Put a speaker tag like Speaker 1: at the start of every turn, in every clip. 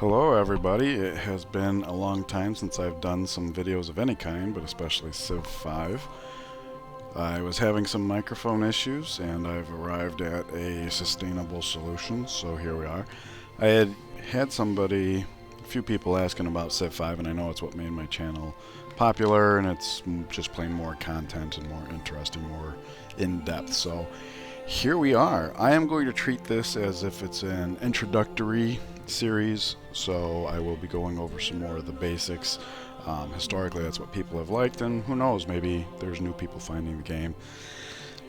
Speaker 1: Hello everybody, it has been a long time since I've done some videos of any kind, but especially Civ 5. I was having some microphone issues and I've arrived at a sustainable solution, so here we are. I had a few people asking about Civ 5, and I know it's what made my channel popular, and it's just plain more content and more interesting, more in-depth. So here we are. I am going to treat this as if it's an introductory series, so I will be going over some more of the basics. Historically, that's what people have liked, and who knows, maybe there's new people finding the game.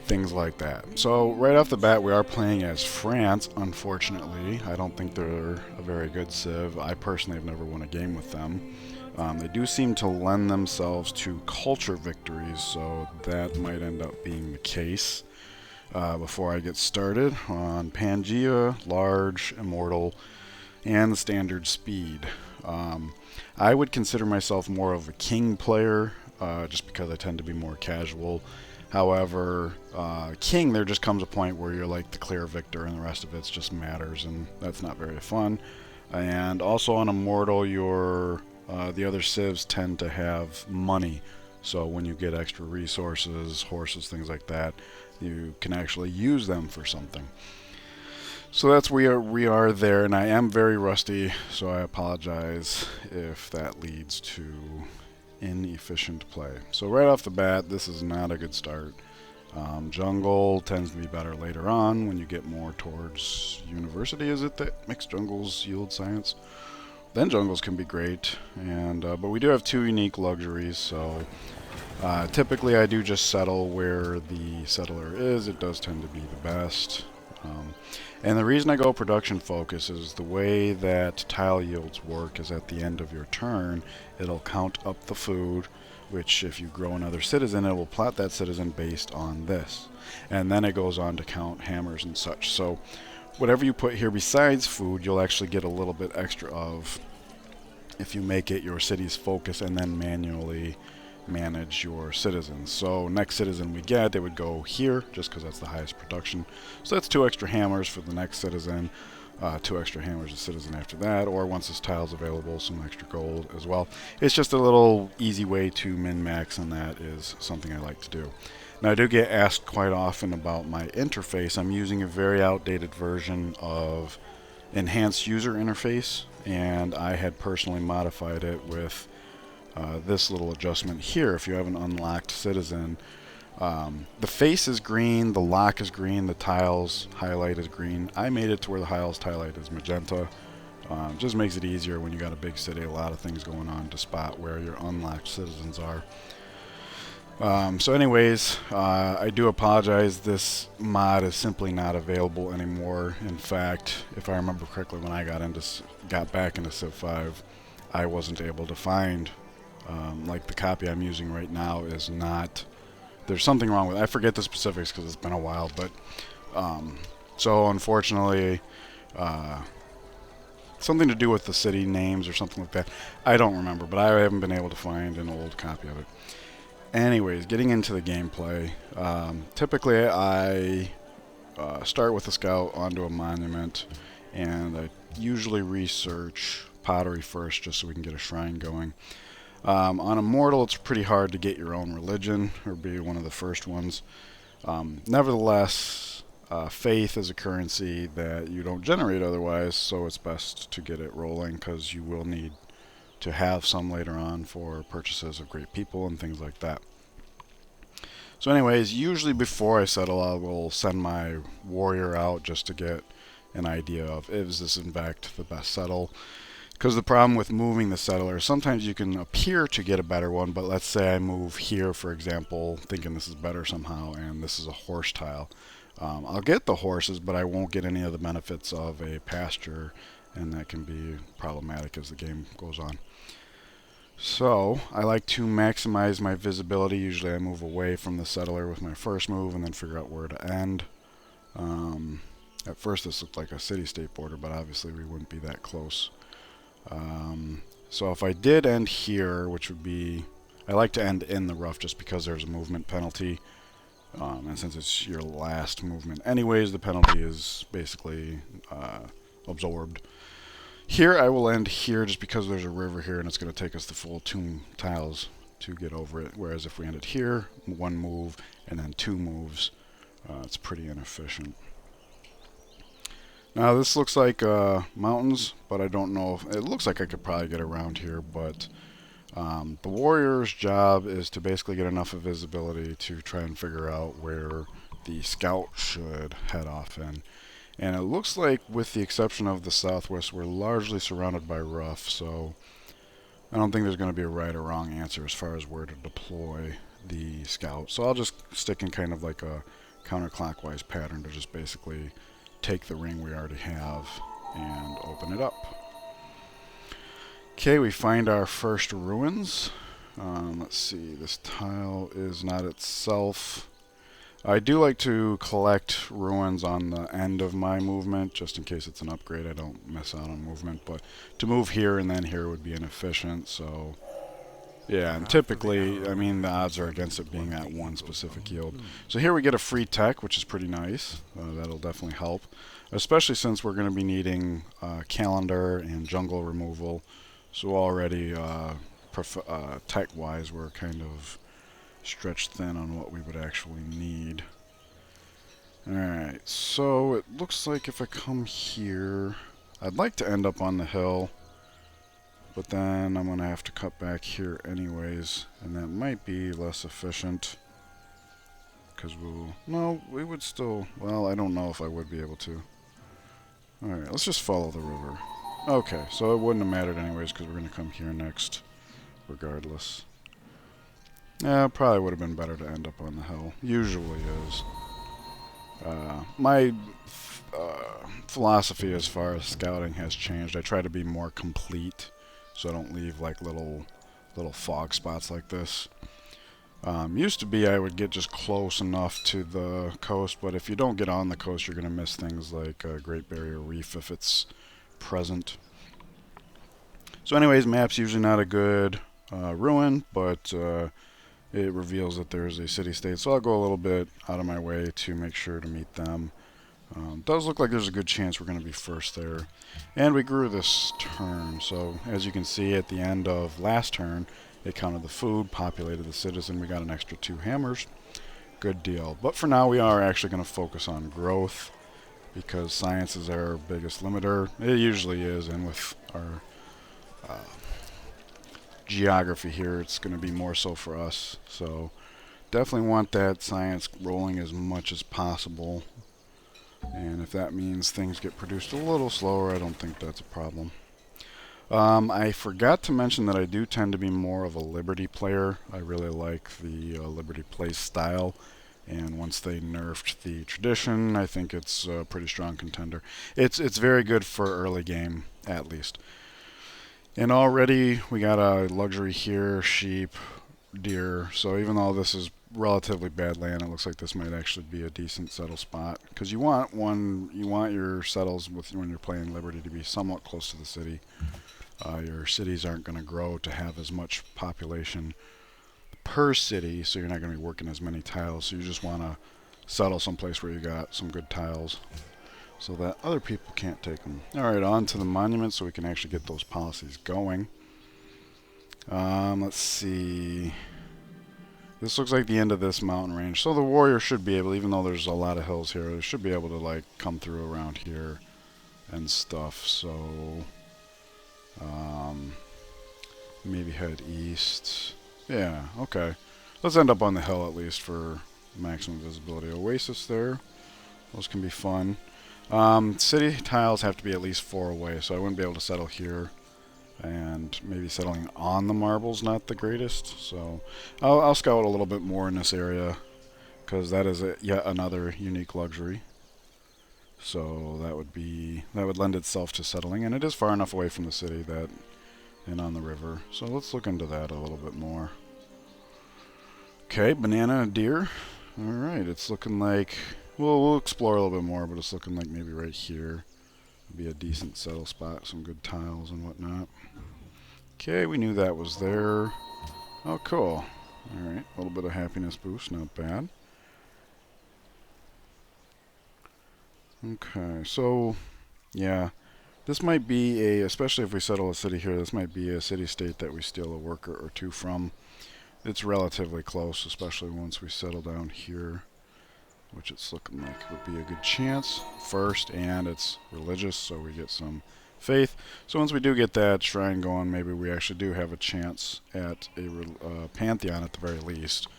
Speaker 1: Things like that. So right off the bat, we are playing as France, unfortunately. I don't think they're a very good Civ. I personally have never won a game with them. They do seem to lend themselves to culture victories, so that might end up being the case. Before I get started, on Pangea, Large, Immortal, and Standard Speed. I would consider myself more of a King player, just because I tend to be more casual. However, King, there just comes a point where you're like the clear victor and the rest of it just matters, and that's not very fun. And also on Immortal, the other civs tend to have money, so when you get extra resources, horses, things like that, you can actually use them for something. So that's where we are there, and I am very rusty, so I apologize if that leads to inefficient play. So right off the bat, this is not a good start. Jungle tends to be better later on when you get more towards university. Is it that mixed jungles yield science? Then jungles can be great, and but we do have two unique luxuries, so typically I do just settle where the settler is. It does tend to be the best. And the reason I go production focus is the way that tile yields work is at the end of your turn, it'll count up the food, which if you grow another citizen, it will plot that citizen based on this. And then it goes on to count hammers and such. So whatever you put here besides food, you'll actually get a little bit extra of if you make it your city's focus and then manually manage your citizens. So next citizen we get, they would go here just because that's the highest production. So that's 2 extra hammers for the next citizen, 2 extra hammers a citizen after that, or once this tile's available, some extra gold as well. It's just a little easy way to min-max, and that is something I like to do. Now I do get asked quite often about my interface. I'm using a very outdated version of enhanced user interface, and I had personally modified it with this little adjustment here. If you have an unlocked citizen, the face is green, the lock is green, the tiles highlight is green. I made it to where the tiles highlight is magenta. Just makes it easier when you got a big city, a lot of things going on, to spot where your unlocked citizens are. So anyways, I do apologize, this mod is simply not available anymore. In fact, if I remember correctly, when I got back into Civ 5, I wasn't able to find, like the copy I'm using right now is not, there's something wrong with it. I forget the specifics because it's been a while, but so unfortunately, something to do with the city names or something like that. I don't remember, but I haven't been able to find an old copy of it. Anyways, getting into the gameplay, typically I start with a scout onto a monument, and I usually research pottery first just so we can get a shrine going. On Immortal, it's pretty hard to get your own religion or be one of the first ones. Nevertheless, faith is a currency that you don't generate otherwise, so it's best to get it rolling because you will need to have some later on for purchases of great people and things like that. So anyways, usually before I settle, I will send my warrior out just to get an idea of, is this in fact the best settle? Because the problem with moving the settler, sometimes you can appear to get a better one, but let's say I move here, for example, thinking this is better somehow, and this is a horse tile. I'll get the horses, but I won't get any of the benefits of a pasture, and that can be problematic as the game goes on. So I like to maximize my visibility. Usually I move away from the settler with my first move and then figure out where to end. At first this looked like a city-state border, but obviously we wouldn't be that close. So if I did end here, which would be, I like to end in the rough just because there's a movement penalty. And since it's your last movement anyways, the penalty is basically absorbed. Here I will end here just because there's a river here and it's going to take us the full 2 tiles to get over it. Whereas if we ended here, 1 move and then 2 moves, it's pretty inefficient. Now this looks like mountains, but I don't know if it looks like I could probably get around here, but the warrior's job is to basically get enough of visibility to try and figure out where the scout should head off in. And it looks like, with the exception of the southwest, we're largely surrounded by rough, so I don't think there's going to be a right or wrong answer as far as where to deploy the scout. So I'll just stick in kind of like a counterclockwise pattern to just basically take the ring we already have and open it up. Okay, we find our first ruins. Let's see, this tile is not itself. I do like to collect ruins on the end of my movement, just in case it's an upgrade. I don't miss out on movement, but to move here and then here would be inefficient, so yeah, and typically, I mean, the odds are against it being at 1 specific yield. So here we get a free tech, which is pretty nice. That'll definitely help, especially since we're going to be needing calendar and jungle removal. So already, tech-wise, we're kind of stretched thin on what we would actually need. Alright, so it looks like if I come here, I'd like to end up on the hill, but then I'm going to have to cut back here anyways, and that might be less efficient, because we would still, well, I don't know if I would be able to. Alright, let's just follow the river. Okay, so it wouldn't have mattered anyways, because we're going to come here next, regardless. Yeah, probably would have been better to end up on the hill. Usually is. My philosophy as far as scouting has changed. I try to be more complete, so I don't leave like little fog spots like this. Used to be I would get just close enough to the coast, but if you don't get on the coast, you're going to miss things like Great Barrier Reef if it's present. So anyways, map's usually not a good ruin, but it reveals that there's a city-state, so I'll go a little bit out of my way to make sure to meet them. Does look like there's a good chance we're going to be first there. And we grew this turn, so as you can see at the end of last turn, it counted the food, populated the citizen, we got an extra 2 hammers. Good deal. But for now we are actually going to focus on growth, because science is our biggest limiter. It usually is, and with our geography here, it's going to be more so for us. So definitely want that science rolling as much as possible, and if that means things get produced a little slower, I don't think that's a problem. I forgot to mention that I do tend to be more of a Liberty player. I really like the Liberty play style, and once they nerfed the tradition, I think it's a pretty strong contender. It's very good for early game, at least. And already we got a luxury here, sheep, deer. So even though this is relatively bad land, it looks like this might actually be a decent settle spot. Because you want your settles when you're playing Liberty to be somewhat close to the city. Your cities aren't going to grow to have as much population per city, so you're not going to be working as many tiles. So you just want to settle someplace where you got some good tiles, so that other people can't take them. Alright, on to the monument so we can actually get those policies going. Let's see. This looks like the end of this mountain range. So the warrior should be able, even though there's a lot of hills here, they should be able to like come through around here and stuff. So maybe head east. Yeah, okay. Let's end up on the hill at least for maximum visibility. Oasis there. Those can be fun. City tiles have to be at least 4 away, so I wouldn't be able to settle here. And maybe settling on the marbles not the greatest. So I'll scout a little bit more in this area, because that is yet another unique luxury. So that would lend itself to settling, and it is far enough away from the city that, and on the river. So let's look into that a little bit more. Okay, banana and deer. All right, it's looking like we'll explore a little bit more, but it's looking like maybe right here would be a decent settle spot, some good tiles and whatnot. Okay, we knew that was there. Oh, cool. All right, a little bit of happiness boost, not bad. Okay, so yeah, This might be a, especially if we settle a city here, this might be a city-state that we steal a worker or two from. It's relatively close, especially once we settle down here, which it's looking like would be a good chance first, and it's religious, so we get some faith. So once we do get that shrine going, maybe we actually do have a chance at a pantheon at the very least.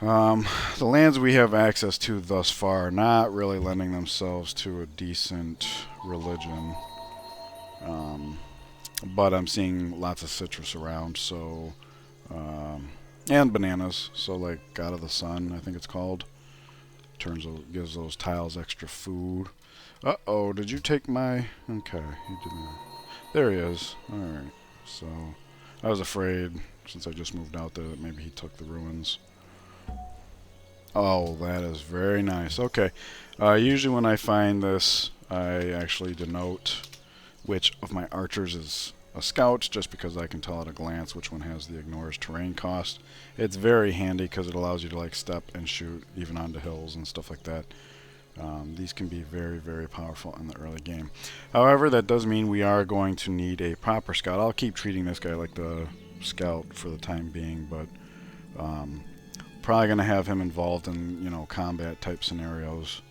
Speaker 1: The lands we have access to thus far are not really lending themselves to a decent religion. But I'm seeing lots of citrus around, so and bananas. So like God of the Sun, I think it's called. Gives those tiles extra food. Uh-oh, did you take my... Okay, he didn't... There he is. Alright, so... I was afraid, since I just moved out there, that maybe he took the ruins. Oh, that is very nice. Okay, usually when I find this, I actually denote which of my archers is a scout, just because I can tell at a glance which one has the ignores terrain cost. It's very handy because it allows you to like step and shoot even onto hills and stuff like that. These can be very, very powerful in the early game. However, that does mean we are going to need a proper scout. I'll keep treating this guy like the scout for the time being, but probably going to have him involved in, you know, combat type scenarios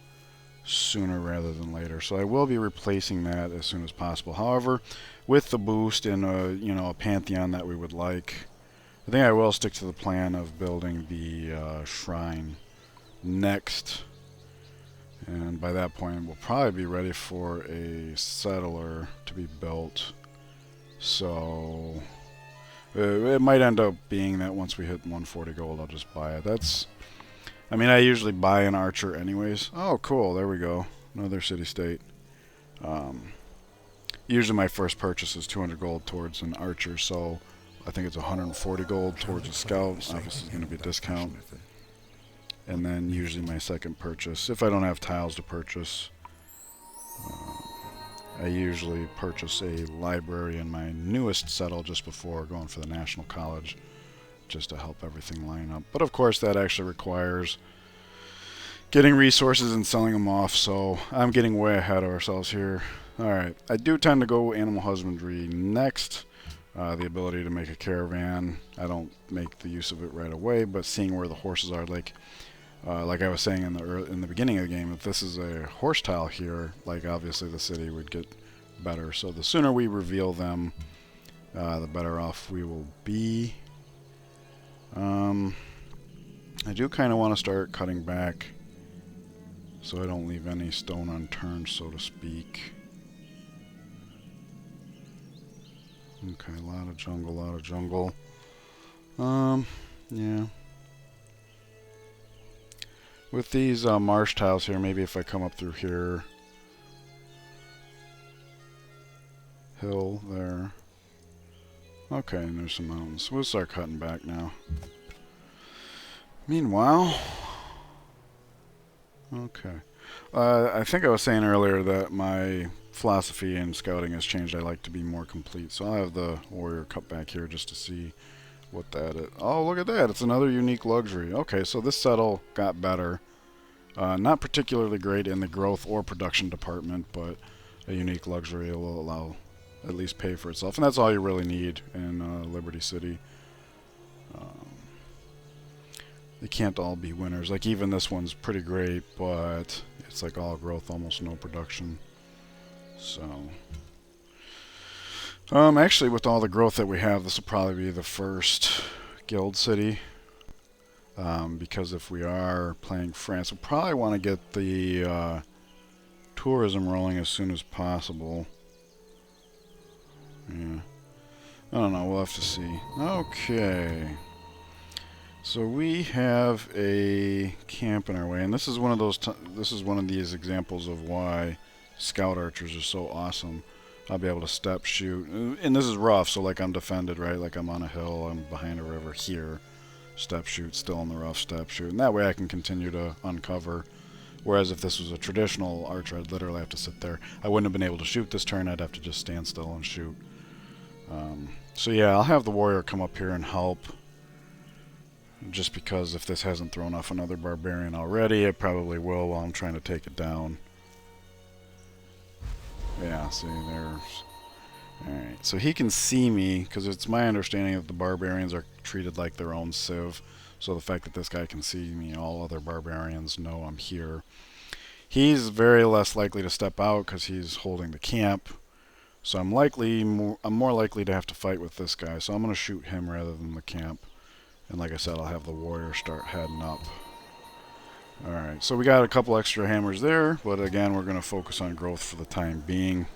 Speaker 1: sooner rather than later. So I will be replacing that as soon as possible. However, with the boost and a pantheon that we would like, I think I will stick to the plan of building the shrine next. And by that point, we'll probably be ready for a settler to be built. So it might end up being that once we hit 140 gold, I'll just buy it. I mean, I usually buy an archer anyways. Oh, cool. There we go. Another city-state. Usually my first purchase is 200 gold towards an archer, so I think it's 140 gold towards a scout. Obviously, it's going to be a discount. And then usually my second purchase, if I don't have tiles to purchase, I usually purchase a library in my newest settle just before going for the National College, just to help everything line up. But of course that actually requires getting resources and selling them off, so I'm getting way ahead of ourselves here. Alright, I do tend to go animal husbandry next. The ability to make a caravan, I don't make the use of it right away, but seeing where the horses are, like I was saying in the beginning of the game, if this is a horse tile here, like obviously the city would get better. So the sooner we reveal them, the better off we will be. I do kind of want to start cutting back so I don't leave any stone unturned, so to speak. Okay, a lot of jungle. Yeah. With these marsh tiles here, maybe if I come up through here, hill there. Okay, and there's some mountains. We'll start cutting back now. Meanwhile, okay. I think I was saying earlier that my philosophy in scouting has changed. I like to be more complete, so I'll have the warrior cut back here just to see what that is. Oh, look at that. It's another unique luxury. Okay, so this settle got better. Not particularly great in the growth or production department, but a unique luxury will allow at least pay for itself. And that's all you really need in Liberty City. They can't all be winners. Like even this one's pretty great, but it's like all growth, almost no production. So... actually, with all the growth that we have, this will probably be the first guild city. Because if we are playing France, we'll probably want to get the tourism rolling as soon as possible. Yeah. I don't know, we'll have to see. Okay. So we have a camp in our way, and this is one of those. This is one of these examples of why scout archers are so awesome. I'll be able to step shoot, and this is rough, so like I'm defended, right? Like I'm on a hill, I'm behind a river here. Step shoot, still in the rough, step shoot, and that way I can continue to uncover. Whereas if this was a traditional archer, I'd literally have to sit there. I wouldn't have been able to shoot this turn. I'd have to just stand still and shoot. So yeah, I'll have the warrior come up here and help. Just because if this hasn't thrown off another barbarian already, it probably will while I'm trying to take it down. Yeah, see, there's... Alright, so he can see me, because it's my understanding that the barbarians are treated like their own civ. So the fact that this guy can see me, all other barbarians know I'm here. He's very less likely to step out because he's holding the camp. So I'm more likely to have to fight with this guy. So I'm going to shoot him rather than the camp. And like I said, I'll have the warrior start heading up. Alright, so we got a couple extra hammers there, but again, we're going to focus on growth for the time being.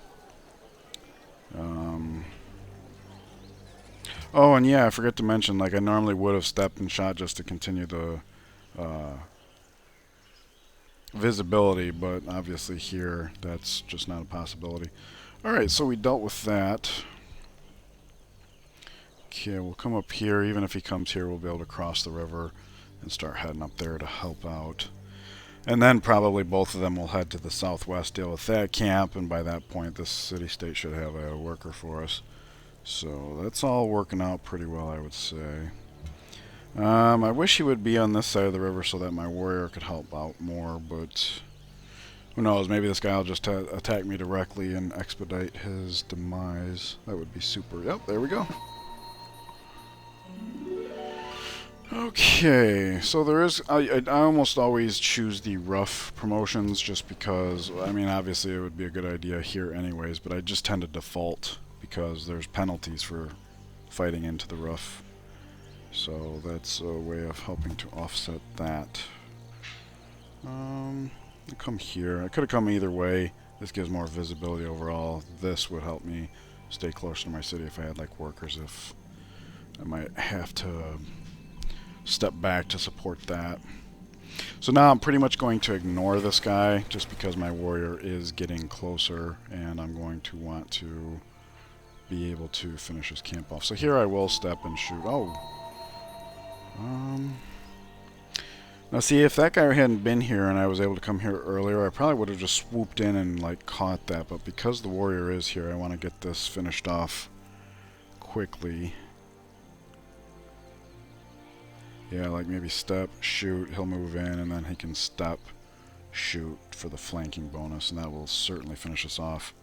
Speaker 1: Oh, and yeah, I forgot to mention, like I normally would have stepped and shot just to continue the visibility, but obviously here, that's just not a possibility. Alright, so we dealt with that. Okay, we'll come up here. Even if he comes here, we'll be able to cross the river and start heading up there to help out. And then probably both of them will head to the southwest, deal with that camp, and by that point this city-state should have a worker for us. So that's all working out pretty well, I would say. I wish he would be on this side of the river so that my warrior could help out more, but who knows, maybe this guy will just attack me directly and expedite his demise. That would be super. Yep, there we go. Okay, so there is, I almost always choose the rough promotions just because, I mean, obviously it would be a good idea here anyways, but I just tend to default because there's penalties for fighting into the rough. So that's a way of helping to offset that. I'll come here. I could have come either way. This gives more visibility overall. This would help me stay closer to my city if I had like workers, if I might have to step back to support that. So now I'm pretty much going to ignore this guy just because my warrior is getting closer and I'm going to want to be able to finish his camp off. So here I will step and shoot. Oh. Now see, if that guy hadn't been here and I was able to come here earlier, I probably would have just swooped in and like caught that, but because the warrior is here, I want to get this finished off quickly. Yeah, like maybe step, shoot, he'll move in, and then he can step, shoot for the flanking bonus, and that will certainly finish us off.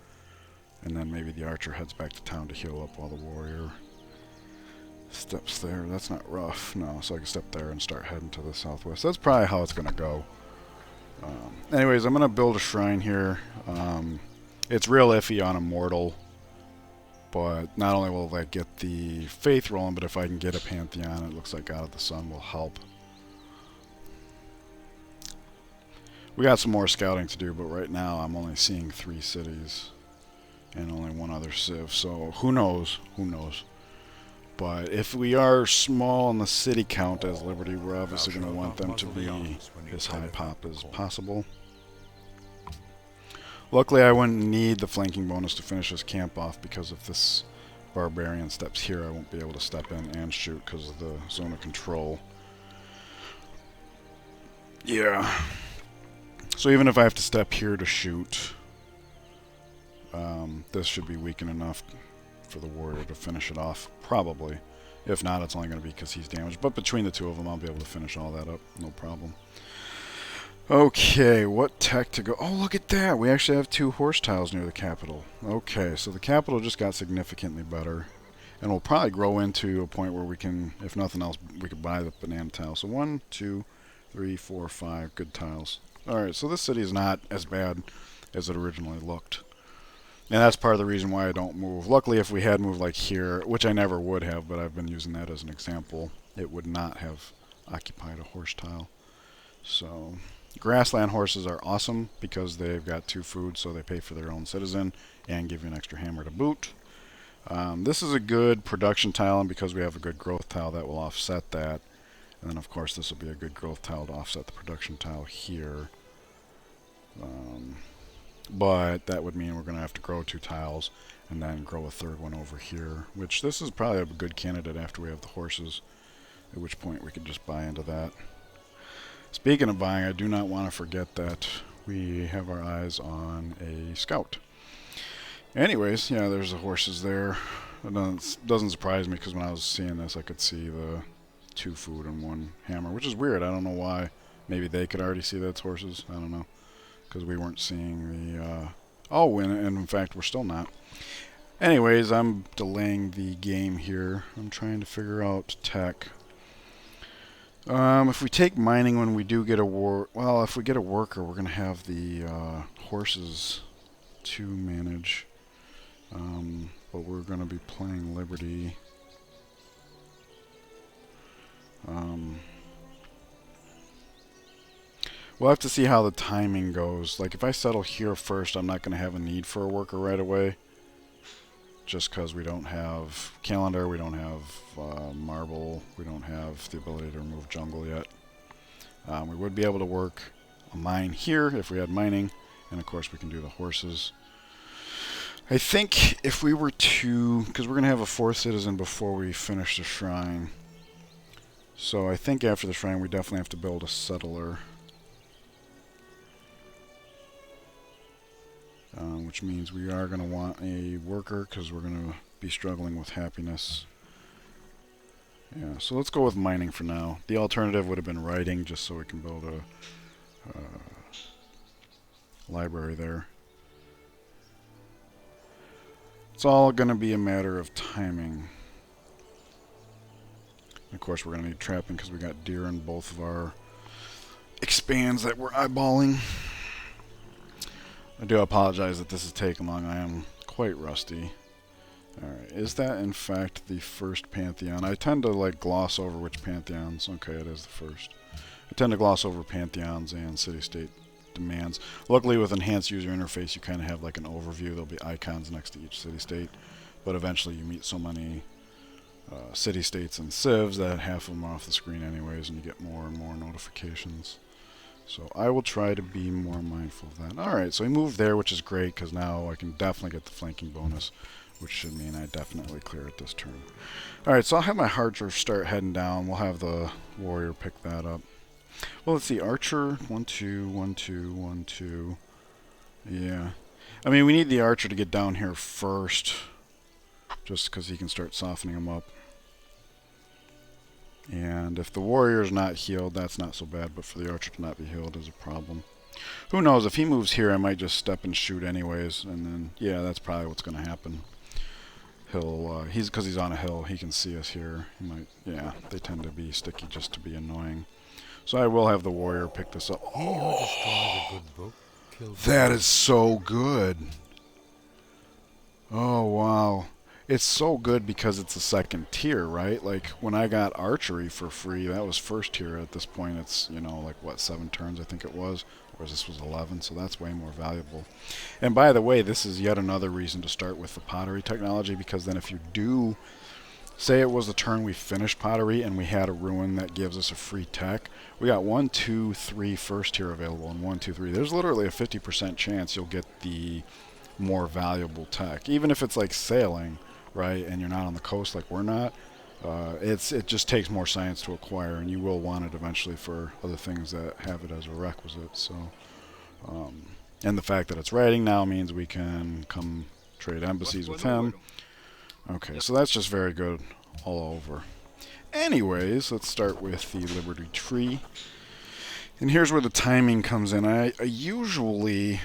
Speaker 1: And then maybe the archer heads back to town to heal up while the warrior steps there. That's not rough, no, so I can step there and start heading to the southwest. That's probably how it's going to go. Anyways, I'm going to build a shrine here. It's real iffy on Immortal. But not only will that get the faith rolling, but if I can get a pantheon, it looks like God of the Sun will help. We got some more scouting to do, but right now I'm only seeing 3 cities and only 1 other civ, so who knows? Who knows? But if we are small in the city count as Liberty, we're obviously going to want them to be as high pop as possible. Luckily, I wouldn't need the flanking bonus to finish this camp off because if this barbarian steps here, I won't be able to step in and shoot because of the zone of control. Yeah. So even if I have to step here to shoot, this should be weakened enough for the warrior to finish it off, probably. If not, it's only going to be because he's damaged. But between the two of them, I'll be able to finish all that up, no problem. Okay, what tech to go? Oh, look at that! We actually have 2 horse tiles near the capital. Okay, so the capital just got significantly better. And we'll probably grow into a point where we can, if nothing else, we could buy the banana tile. So 1, 2, 3, 4, 5 good tiles. Alright, so this city is not as bad as it originally looked. And that's part of the reason why I don't move. Luckily, if we had moved like here, which I never would have, but I've been using that as an example, it would not have occupied a horse tile. So grassland horses are awesome because they've got 2 food, so they pay for their own citizen and give you an extra hammer to boot. This is a good production tile, and because we have a good growth tile, that will offset that. And then, of course, this will be a good growth tile to offset the production tile here. But that would mean we're going to have to grow 2 tiles and then grow a 3rd one over here, which this is probably a good candidate after we have the horses, at which point we could just buy into that. Speaking of buying, I do not want to forget that we have our eyes on a scout. Anyways, yeah, there's the horses there. It doesn't surprise me because when I was seeing this, I could see the 2 food and 1 hammer, which is weird. I don't know why. Maybe they could already see that it's horses. I don't know. Because we weren't seeing the Oh, and in fact, we're still not. Anyways, I'm delaying the game here. I'm trying to figure out tech. If we take mining when we do get a well, if we get a worker, we're going to have the horses to manage. But we're going to be playing Liberty. We'll have to see how the timing goes. Like, if I settle here first, I'm not going to have a need for a worker right away. Just because we don't have calendar, we don't have marble, we don't have the ability to remove jungle yet. We would be able to work a mine here if we had mining, and of course we can do the horses. I think if we were to, because we're going to have a 4th citizen before we finish the shrine, so I think after the shrine we definitely have to build a settler. Which means we are going to want a worker because we're going to be struggling with happiness. Yeah, so let's go with mining for now. The alternative would have been writing, just so we can build a library there. It's all going to be a matter of timing. And of course, we're going to need trapping because we got deer in both of our expands that we're eyeballing. I do apologize that this is taking long. I am quite rusty. Alright, is that in fact the first Pantheon? I tend to like gloss over which Pantheons. Okay, it is the first. I tend to gloss over Pantheons and city-state demands. Luckily with enhanced user interface you kind of have like an overview. There'll be icons next to each city-state. But eventually you meet so many city-states and civs that half of them are off the screen anyways and you get more and more notifications. So I will try to be more mindful of that. Alright, so we moved there, which is great, because now I can definitely get the flanking bonus, which should mean I definitely clear it this turn. Alright, so I'll have my archer start heading down. We'll have the warrior pick that up. Well, let's see. Archer, 1, 2, 1, 2, 1, 2. Yeah. I mean, we need the archer to get down here first, just because he can start softening them up. And if the warrior is not healed, that's not so bad, but for the archer to not be healed is a problem. Who knows, if he moves here, I might just step and shoot anyways, and then, yeah, that's probably what's going to happen. He'll, because he's on a hill, he can see us here. He might, yeah, they tend to be sticky just to be annoying. So I will have the warrior pick this up.
Speaker 2: He who destroys a good book kills
Speaker 1: That is so good. Oh, wow. It's so good because it's a second tier, right? Like, when I got archery for free, that was first tier. At this point, it's, you know, like, what, 7 turns, I think it was? Whereas this was 11, so that's way more valuable. And by the way, this is yet another reason to start with the pottery technology, because then if you do, say it was the turn we finished pottery and we had a ruin that gives us a free tech, we got 1, 2, 3 first tier available, and 1, 2, 3. There's literally a 50% chance you'll get the more valuable tech, even if it's like sailing, right, and you're not on the coast like we're not. It just takes more science to acquire, and you will want it eventually for other things that have it as a requisite. So, and the fact that it's writing now means we can come trade embassies with him. Okay, so that's just very good all over. Anyways, let's start with the Liberty Tree. And here's where the timing comes in. I usually...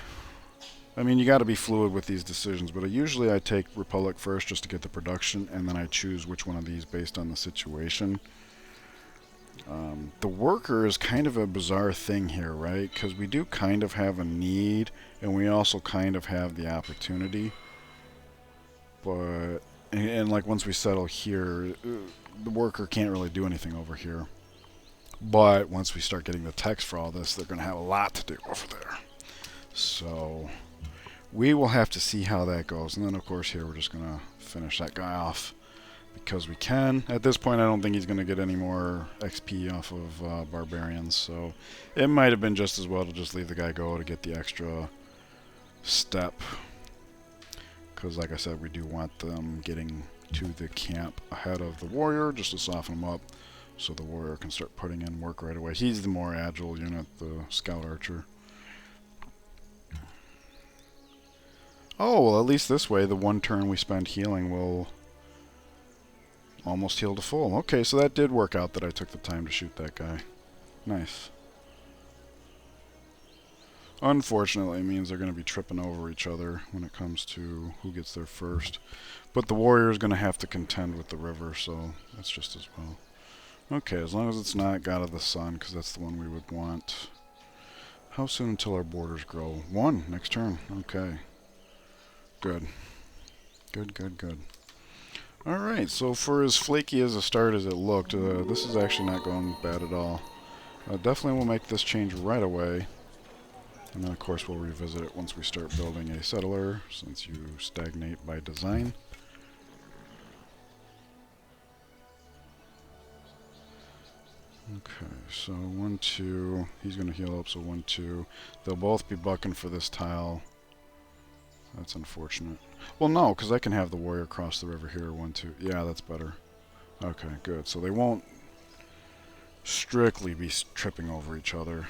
Speaker 1: I mean, you got to be fluid with these decisions, but usually I take Republic first just to get the production, and then I choose which one of these based on the situation. The worker is kind of a bizarre thing here, right? Because we do kind of have a need, and we also kind of have the opportunity. But, and like once we settle here, the worker can't really do anything over here. But once we start getting the text for all this, they're going to have a lot to do over there. So... we will have to see how that goes. And then, of course, here we're just going to finish that guy off because we can. At this point, I don't think he's going to get any more XP off of barbarians. So it might have been just as well to just leave the guy go to get the extra step. Because, like I said, we do want them getting to the camp ahead of the warrior just to soften them up so the warrior can start putting in work right away. He's the more agile unit, the scout archer. Oh, well, at least this way, the one turn we spend healing will almost heal to full. Okay, so that did work out that I took the time to shoot that guy. Nice. Unfortunately, it means they're going to be tripping over each other when it comes to who gets there first. But the warrior is going to have to contend with the river, so that's just as well. Okay, as long as it's not God of the Sun, because that's the one we would want. How soon until our borders grow? 1, next turn. Okay. Good. Good, good, good. Alright, so for as flaky as a start as it looked, this is actually not going bad at all. Definitely will make this change right away. And then of course we'll revisit it once we start building a settler, since you stagnate by design. Okay, so 1, 2, he's going to heal up, so 1, 2. They'll both be bucking for this tile. That's unfortunate. Well, no, because I can have the warrior cross the river here, 1, 2. Yeah, that's better. Okay, good. So they won't strictly be tripping over each other.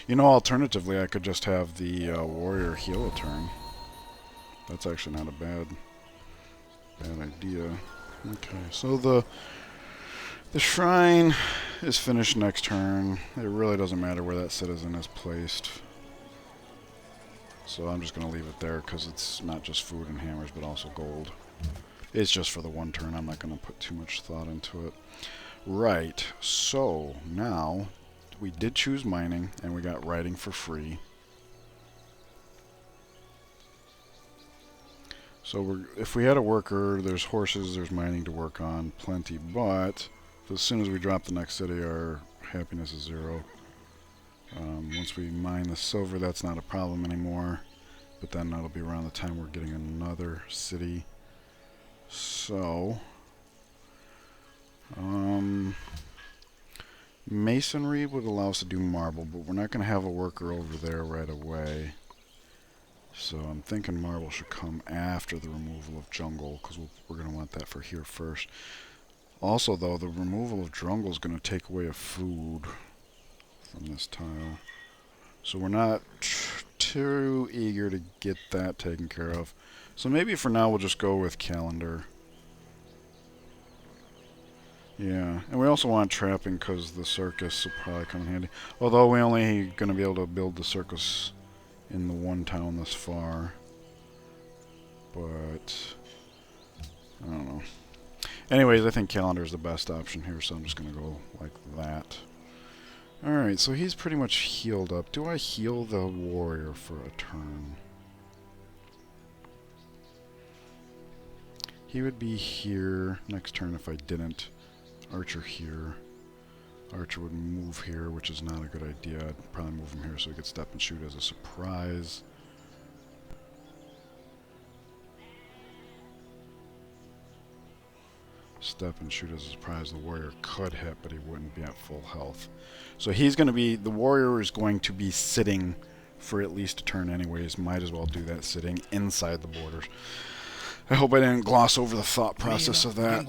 Speaker 1: You know, alternatively, I could just have the warrior heal a turn. That's actually not a bad idea. Okay, so the shrine is finished next turn. It really doesn't matter where that citizen is placed. So I'm just going to leave it there because it's not just food and hammers but also gold. It's just for the 1 turn. I'm not going to put too much thought into it. Right, so now we did choose mining and we got writing for free. So if we had a worker, there's horses, there's mining to work on, plenty, but as soon as we drop the next city, our happiness is 0. Once we mine the silver, that's not a problem anymore. But then that'll be around the time we're getting another city. So, masonry would allow us to do marble, but we're not going to have a worker over there right away. So I'm thinking marble should come after the removal of jungle, because we're going to want that for here first. Also, though, the removal of jungle is going to take away a food from this tile. So we're not too eager to get that taken care of. So maybe for now we'll just go with calendar. Yeah, and we also want trapping because the circus will probably come in handy. Although we're only going to be able to build the circus in the 1 town this far. But I don't know. Anyways, I think calendar is the best option here, so I'm just going to go like that. Alright, so he's pretty much healed up. Do I heal the warrior for a turn? He would be here next turn if I didn't. Archer here. Archer would move here, which is not a good idea. I'd probably move him here so he could step and shoot as a surprise. Step and shoot as a surprise. The warrior could hit, but he wouldn't be at full health. So he's going to be, the warrior is going to be sitting for at least a turn anyways. Might as well do that sitting inside the borders. I hope I didn't gloss over the thought process of that.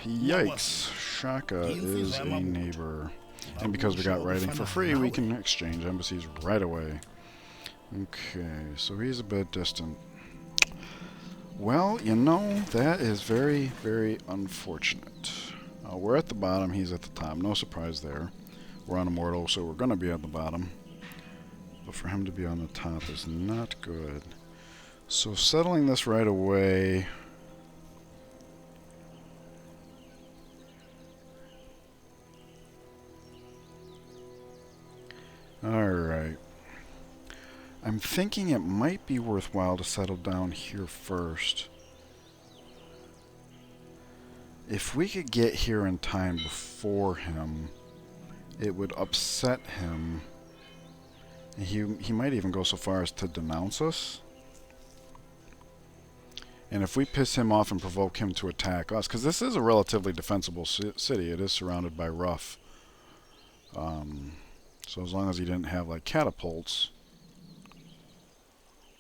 Speaker 1: Yikes. Shaka is a neighbor. And because we got writing for free, we can exchange embassies right away. Okay, so he's a bit distant. Well, you know, that is very, very unfortunate. We're at the bottom, he's at the top. No surprise there. We're on immortal, so we're going to be at the bottom. But for him to be on the top is not good. So settling this right away... Alright. I'm thinking it might be worthwhile to settle down here first. If we could get here in time before him, it would upset him. He might even go so far as to denounce us. And if we piss him off and provoke him to attack us, because this is a relatively defensible city, it is surrounded by rough. So as long as he didn't have like catapults,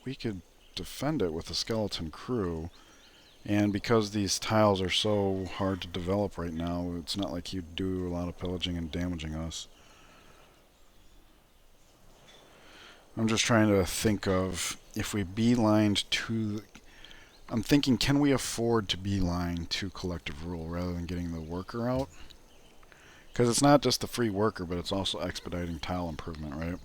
Speaker 1: we could defend it with a skeleton crew. And because these tiles are so hard to develop right now, it's not like he'd do a lot of pillaging and damaging us. I'm just trying to think of if we beelined to... I'm thinking, can we afford to beeline to collective rule rather than getting the worker out? Because it's not just the free worker, but it's also expediting tile improvement, right?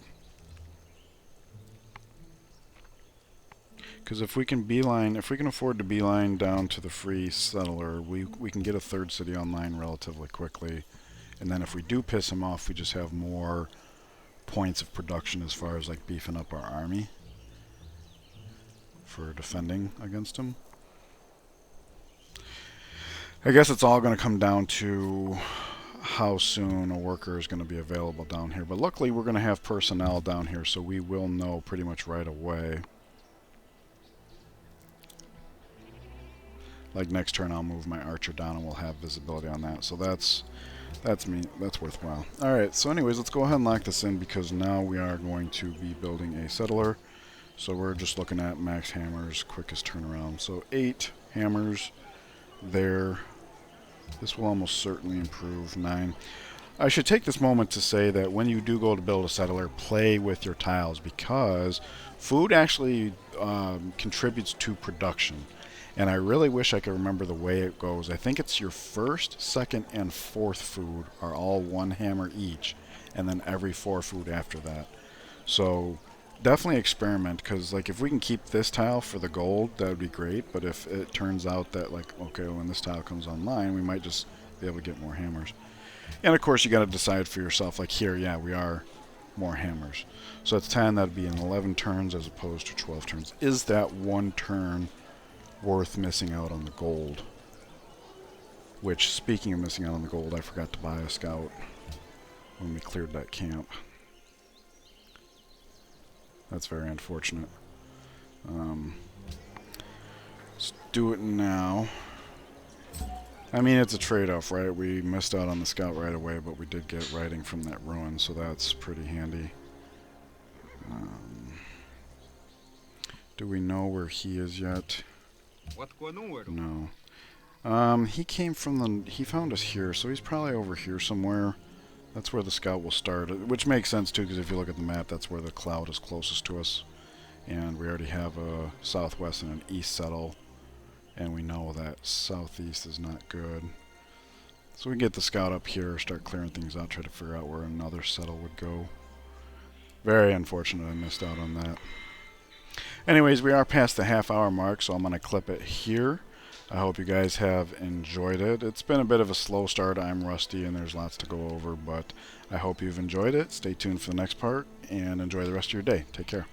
Speaker 1: Because if we can beeline, if we can afford to beeline down to the free settler, we can get a third city online relatively quickly. And then if we do piss him off, we just have more points of production as far as like beefing up our army for defending against him. I guess it's all going to come down to how soon a worker is going to be available down here. But luckily we're going to have personnel down here, so we will know pretty much right away. Like next turn I'll move my archer down and we'll have visibility on that. So that's worthwhile. Alright, so anyways, let's go ahead and lock this in because now we are going to be building a settler. So we're just looking at max hammers, quickest turnaround. So 8 hammers there. This will almost certainly improve. 9. I should take this moment to say that when you do go to build a settler, play with your tiles because food actually contributes to production. And I really wish I could remember the way it goes. I think it's your first, second, and fourth food are all 1 hammer each, and then every 4 food after that. So definitely experiment, because like if we can keep this tile for the gold, that would be great. But if it turns out that like, okay, when this tile comes online, we might just be able to get more hammers. And of course you got to decide for yourself, like here, yeah, we are more hammers. So it's 10, that'd be in 11 turns as opposed to 12 turns. Is that 1 turn worth missing out on the gold? Which, speaking of missing out on the gold, I forgot to buy a scout when we cleared that camp. That's very unfortunate. Let's do it now. I mean, it's a trade-off, right? We missed out on the scout right away, but we did get writing from that ruin, so that's pretty handy. Do we know where he is yet? No. He came from the... He found us here, so he's probably over here somewhere. That's where the scout will start, which makes sense too, because if you look at the map, that's where the cloud is closest to us. And we already have a southwest and an east settle, and we know that southeast is not good. So we get the scout up here, start clearing things out, try to figure out where another settle would go. Very unfortunate I missed out on that. Anyways, we are past the half-hour mark, so I'm going to clip it here. I hope you guys have enjoyed it. It's been a bit of a slow start. I'm rusty and there's lots to go over, but I hope you've enjoyed it. Stay tuned for the next part and enjoy the rest of your day. Take care.